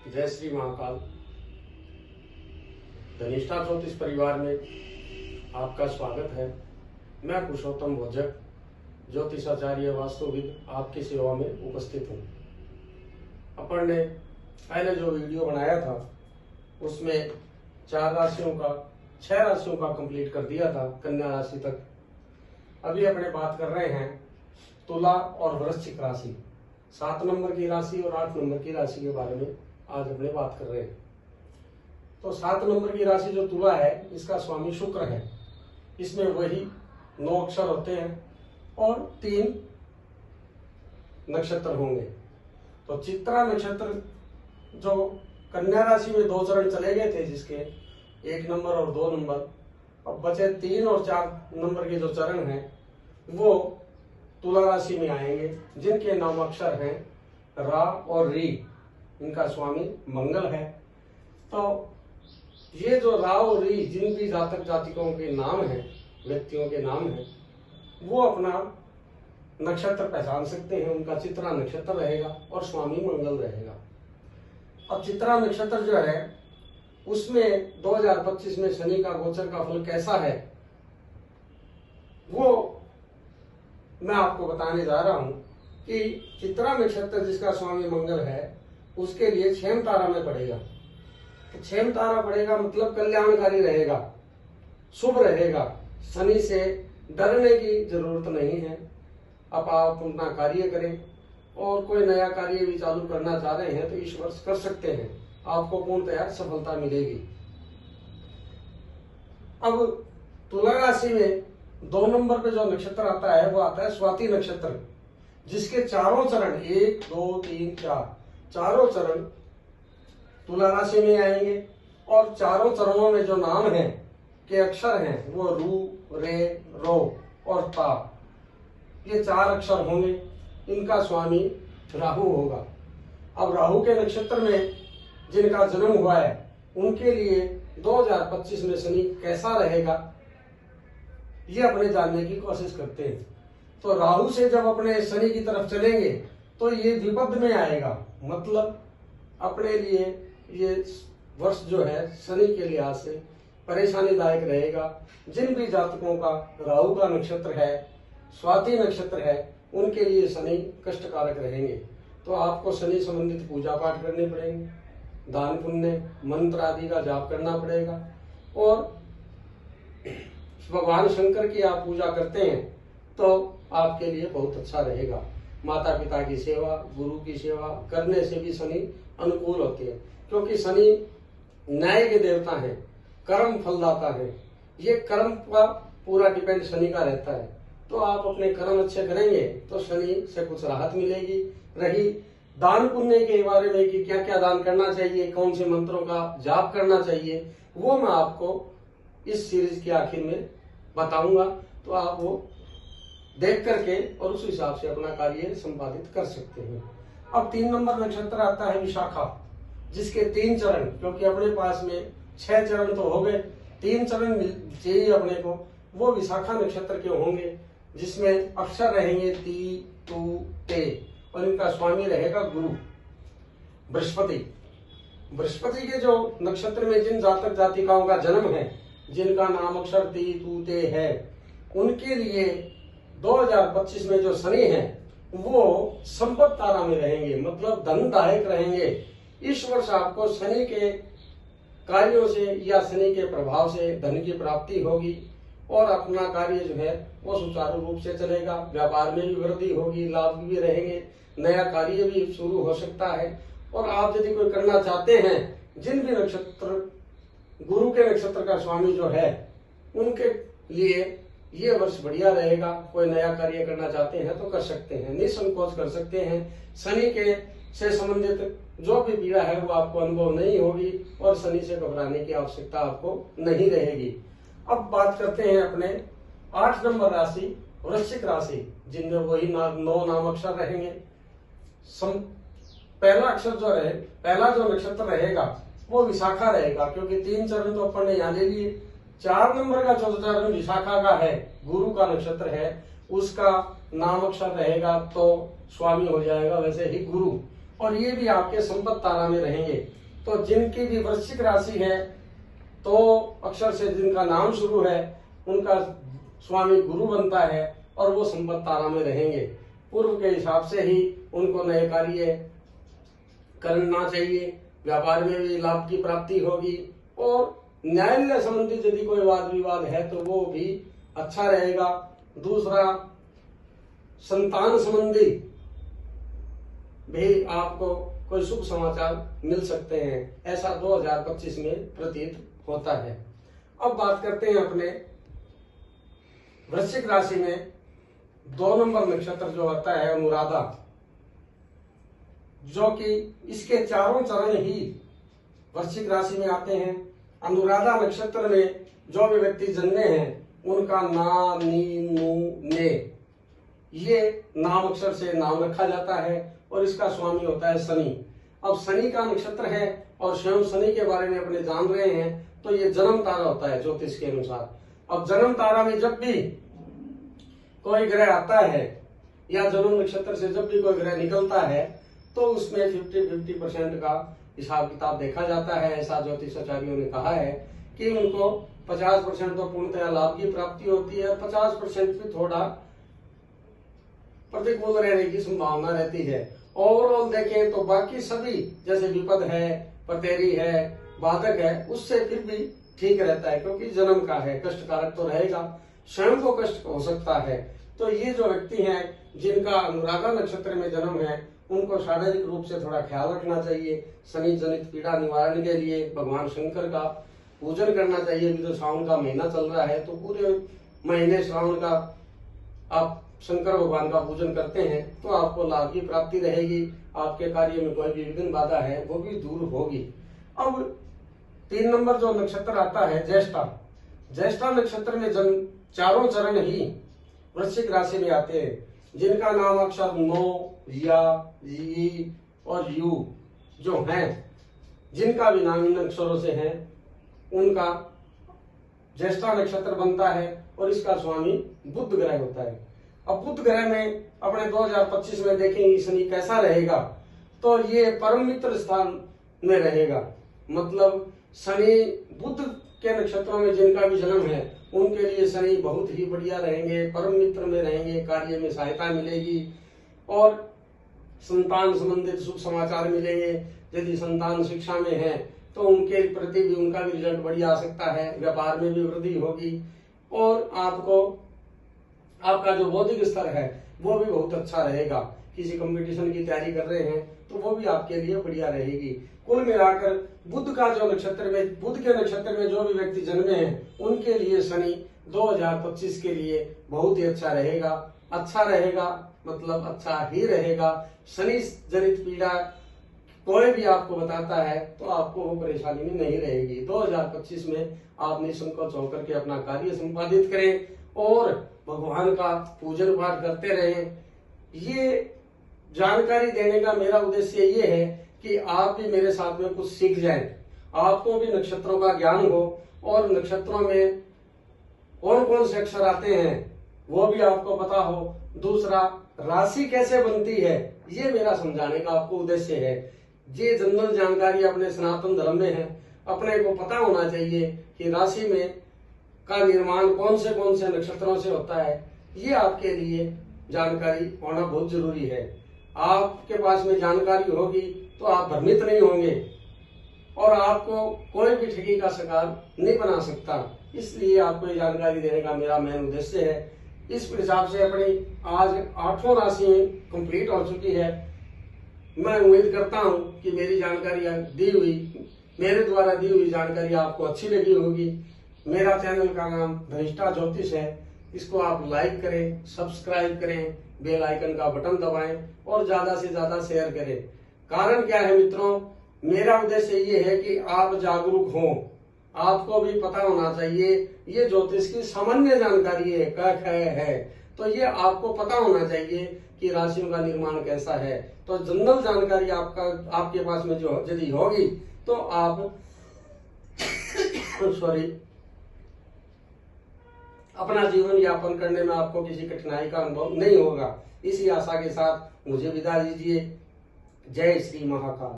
जय श्री महाकाल। धनिष्ठा ज्योतिष परिवार में आपका स्वागत है। मैं पुरुषोत्तम भोजक, ज्योतिषाचार्य वास्तुविद, आपकी सेवा में उपस्थित हूँ। अपन ने पहले जो वीडियो बनाया था उसमें 6 राशियों का कंप्लीट कर दिया था, कन्या राशि तक। अभी अपने बात कर रहे हैं तुला और वृश्चिक राशि, 7 नंबर की राशि और 8 नंबर की राशि के बारे में आज अपने बात कर रहे हैं। तो 7 नंबर की राशि जो तुला है, इसका स्वामी शुक्र है। इसमें वही 9 अक्षर होते हैं और 3 नक्षत्र होंगे। तो चित्रा नक्षत्र जो कन्या राशि में 2 चरण चले गए थे, जिसके 1 नंबर और 2 नंबर, अब बचे 3 और 4 नंबर के जो चरण हैं वो तुला राशि में आएंगे, जिनके नाम अक्षर हैं रा और री। इनका स्वामी मंगल है। तो ये जो रा और री, जिन भी जातक जातिकों के नाम हैं, व्यक्तियों के नाम हैं, वो अपना नक्षत्र पहचान सकते हैं। उनका चित्रा नक्षत्र रहेगा और स्वामी मंगल रहेगा। अब चित्रा नक्षत्र जो है उसमें 2025 में शनि का गोचर का फल कैसा है वो मैं आपको बताने जा रहा हूं कि चित्रा नक्षत्र जिसका स्वामी मंगल है उसके लिए 6 तारा में पड़ेगा। तो 6 तारा पड़ेगा मतलब कल्याणकारी रहेगा, शुभ रहेगा। शनि से डरने की जरूरत नहीं है। अब आप अपना कार्य करें और कोई नया कार्य भी चालू करना चाह रहे हैं तो इस वर्ष कर सकते हैं, आपको पूर्णतया सफलता मिलेगी। अब तुला राशि में 2 नंबर पे जो नक्षत्र आता है वो आता है स्वाति नक्षत्र, जिसके चारों चरण 1, 2, 3, 4 चारों चरण तुला राशि में आएंगे। और चारों चरणों में जो नाम है के अक्षर हैं वो रू, रे, रो और ता, ये 4 अक्षर होंगे। इनका स्वामी राहु होगा। अब राहु के नक्षत्र में जिनका जन्म हुआ है उनके लिए 2025 में शनि कैसा रहेगा ये अपने जानने की कोशिश करते हैं। तो राहु से जब अपने शनि की तरफ चलेंगे तो ये विपद में आएगा, मतलब अपने लिए ये वर्ष जो है शनि के लिहाज से परेशानीदायक रहेगा। जिन भी जातकों का राहु का नक्षत्र है, स्वाति नक्षत्र है, उनके लिए शनि कष्टकारक रहेंगे। तो आपको शनि संबंधित पूजा पाठ करने पड़ेंगे, दान पुण्य मंत्र आदि का जाप करना पड़ेगा। और भगवान शंकर की आप पूजा करते हैं तो आपके लिए बहुत अच्छा रहेगा। माता पिता की सेवा, गुरु की सेवा करने से भी शनि अनुकूल होते हैं, क्योंकि शनि न्याय के देवता हैं, कर्म फलदाता है। ये कर्म का पूरा डिपेंड शनि का रहता है। तो आप अपने कर्म अच्छे करेंगे तो शनि से कुछ राहत मिलेगी। रही दान पुण्य के बारे में कि क्या क्या दान करना चाहिए, कौन से मंत्रों का जाप करना चाहिए, वो मैं आपको इस सीरीज के आखिर में बताऊंगा। तो आप वो देख करके और उस हिसाब से अपना कार्य संपादित कर सकते हैं। अब 3 नंबर नक्षत्र आता है विशाखा, जिसके 3 चरण, क्योंकि अपने पास में 6 चरण तो हो गए, 3 चरण चाहिए अपने को, वो विशाखा नक्षत्र के होंगे, जिसमें अक्षर रहेंगे ती, तू, ते और इनका स्वामी रहेगा गुरु बृहस्पति। बृहस्पति के जो नक्षत्र में जिन जातक जातिकाओं का जन्म है, जिनका नाम अक्षर ती, तू, ते है, उनके लिए 2025 में जो शनि है वो संपत्ति तारा में रहेंगे, मतलब धनदायक रहेंगे। इस वर्ष आपको शनि के कार्यों से या शनि के प्रभाव से धन की प्राप्ति होगी और अपना कार्य जो है वो सुचारू रूप से चलेगा। व्यापार में भी वृद्धि होगी, लाभ भी रहेंगे, नया कार्य भी शुरू हो सकता है। और आप यदि कोई करना चाहते हैं, जिन भी नक्षत्र गुरु के नक्षत्र का स्वामी जो है उनके लिए ये वर्ष बढ़िया रहेगा। कोई नया कार्य करना चाहते हैं तो कर सकते हैं, निसंकोच कर सकते हैं। शनि के से संबंधित जो भी पीड़ा है वो आपको अनुभव नहीं होगी और शनि से घबराने की आवश्यकता आपको नहीं रहेगी। अब बात करते हैं अपने 8 नंबर राशि वृश्चिक राशि, जिनमें वही 9 नाम अक्षर रहेंगे। पहला जो नक्षत्र रहेगा वो विशाखा रहेगा, क्योंकि 3 चरण तो अपन ने यहाँ ले लिए। 4 नंबर का जो चरण विशाखा का है, गुरु का नक्षत्र है, उसका नाम अक्षर रहेगा तो स्वामी हो जाएगा वैसे ही गुरु। और ये भी आपके संपत्ति तारा में रहेंगे। तो जिनकी भी वृश्चिक राशि है, तो अक्षर से जिनका नाम शुरू है, उनका स्वामी गुरु बनता है और वो संपत्ति तारा में रहेंगे। पूर्व के हिसाब से ही उनको नए कार्य करना चाहिए, व्यापार में भी लाभ की प्राप्ति होगी, और न्यायालय संबंधी यदि कोई वाद विवाद है तो वो भी अच्छा रहेगा। दूसरा, संतान संबंधी भी आपको कोई शुभ समाचार मिल सकते हैं, ऐसा 2025 में प्रतीत होता है। अब बात करते हैं अपने वृश्चिक राशि में 2 नंबर नक्षत्र जो आता है अनुराधा, जो कि इसके चारों चरण ही वृश्चिक राशि में आते हैं। अनुराधा नक्षत्र में जो भी व्यक्ति जन्मे हैं, उनका ना, नी, नू, ने, ये नाम अक्षर से नाम रखा जाता है और इसका स्वामी होता है शनि। अब शनि का नक्षत्र है और स्वयं शनि के बारे में अपने जान रहे हैं, तो ये जन्म तारा होता है ज्योतिष के अनुसार। अब जन्म तारा में जब भी कोई ग्रह आता है या जन्म नक्षत्र से जब भी कोई ग्रह निकलता है, तो उसमें 50-50% का हिसाब किताब देखा जाता है। ऐसा ज्योतिषाचार्यों ने कहा है कि उनको 50% तो पूर्णतया लाभ की प्राप्ति होती है, 50% भी थोड़ा प्रतिकूल रहने की संभावना रहती है। ओवरऑल देखें तो बाकी सभी जैसे विपद है, पतेरी है, बाधक है, उससे फिर भी ठीक रहता है, क्योंकि जन्म का है, कष्टकारक तो रहेगा, स्वयं को कष्ट हो सकता है। तो ये जो व्यक्ति हैं जिनका अनुराधा नक्षत्र में जन्म है, उनको शारीरिक रूप से थोड़ा ख्याल रखना चाहिए। शनि जनित पीड़ा निवारण के लिए भगवान शंकर का पूजन करना चाहिए। अभी तो श्रावण का महीना चल रहा है, तो पूरे महीने श्रावण का आप शंकर भगवान का पूजन करते हैं तो आपको लाभ की प्राप्ति रहेगी। आपके कार्य में कोई भी विघ्न बाधा है वो भी दूर होगी। अब 3 नंबर जो नक्षत्र आता है ज्येष्ठा, ज्येष्ठा नक्षत्र में जन्म चारों चरण ही वृश्चिक राशि में आते हैं, जिनका नाम अक्षर नो, या, ई और यू जो हैं, जिनका भी नाम इन अक्षरों से है, उनका ज्येष्ठा नक्षत्र बनता है और इसका स्वामी बुध ग्रह होता है। अब बुध ग्रह में अपने 2025 में देखेंगे शनि कैसा रहेगा, तो ये परम मित्र स्थान में रहेगा। मतलब शनि बुध के नक्षत्रों में जिनका भी जन्म है, उनके लिए शनि बहुत ही बढ़िया रहेंगे, परम मित्र में रहेंगे, कार्य में सहायता मिलेगी और संतान संबंधित शुभ समाचार मिलेंगे। यदि संतान शिक्षा में है तो उनके प्रति भी उनका भी रिजल्ट बढ़िया आ सकता है, व्यापार में भी वृद्धि होगी और आपको आपका जो बौद्धिक स्तर है वो भी बहुत अच्छा रहेगा। किसी कंपटीशन की तैयारी कर रहे हैं तो वो भी आपके लिए बढ़िया रहेगी। कुल मिलाकर बुध का जो नक्षत्र में, बुध के नक्षत्र में जो भी व्यक्ति जन्मे हैं, उनके लिए शनि 2025 के लिए बहुत ही अच्छा रहेगा। अच्छा रहेगा मतलब अच्छा ही रहेगा। शनि जनित पीड़ा कोई भी आपको बताता है तो आपको वो परेशानी में नहीं रहेगी। 2025 में आप निसंकोच होकर के अपना कार्य संपादित करें और भगवान का पूजन पाठ करते रहें। ये जानकारी देने का मेरा उद्देश्य ये है कि आप भी मेरे साथ में कुछ सीख जाएं, आपको भी नक्षत्रों का ज्ञान हो और नक्षत्रों में कौन कौन से अक्षर आते हैं वो भी आपको पता हो। दूसरा, राशि कैसे बनती है ये मेरा समझाने का आपको उद्देश्य है। ये जनरल जानकारी अपने सनातन धर्म में है, अपने को पता होना चाहिए कि राशि में का निर्माण कौन से नक्षत्रों से होता है। ये आपके लिए जानकारी होना बहुत जरूरी है। आपके पास में जानकारी होगी तो आप भ्रमित नहीं होंगे और आपको कोई भी ठगी का शिकार नहीं बना सकता। इसलिए आपको ये जानकारी देने का मेरा मेन उद्देश्य है। इस हिसाब से अपनी आज 8 राशि कंप्लीट हो चुकी है। मैं उम्मीद करता हूं कि मेरी जानकारी दी हुई, मेरे द्वारा दी हुई जानकारी आपको अच्छी लगी होगी। मेरा चैनल का नाम धनिष्ठा ज्योतिष है। इसको आप लाइक करें, सब्सक्राइब करें, बेल आइकन का बटन दबाएं और ज्यादा से ज्यादा शेयर करें। कारण क्या है मित्रों, मेरा उद्देश्य ये है कि आप जागरूक हों, आपको भी पता होना चाहिए। ये ज्योतिष की सामान्य जानकारी है, क ख है, तो ये आपको पता होना चाहिए कि राशियों का निर्माण कैसा है। तो जनरल जानकारी आपके पास में जो यदि होगी तो आप अपना जीवन यापन करने में आपको किसी कठिनाई का अनुभव नहीं होगा। इसी आशा के साथ मुझे विदा दीजिए। जय श्री महाकाल।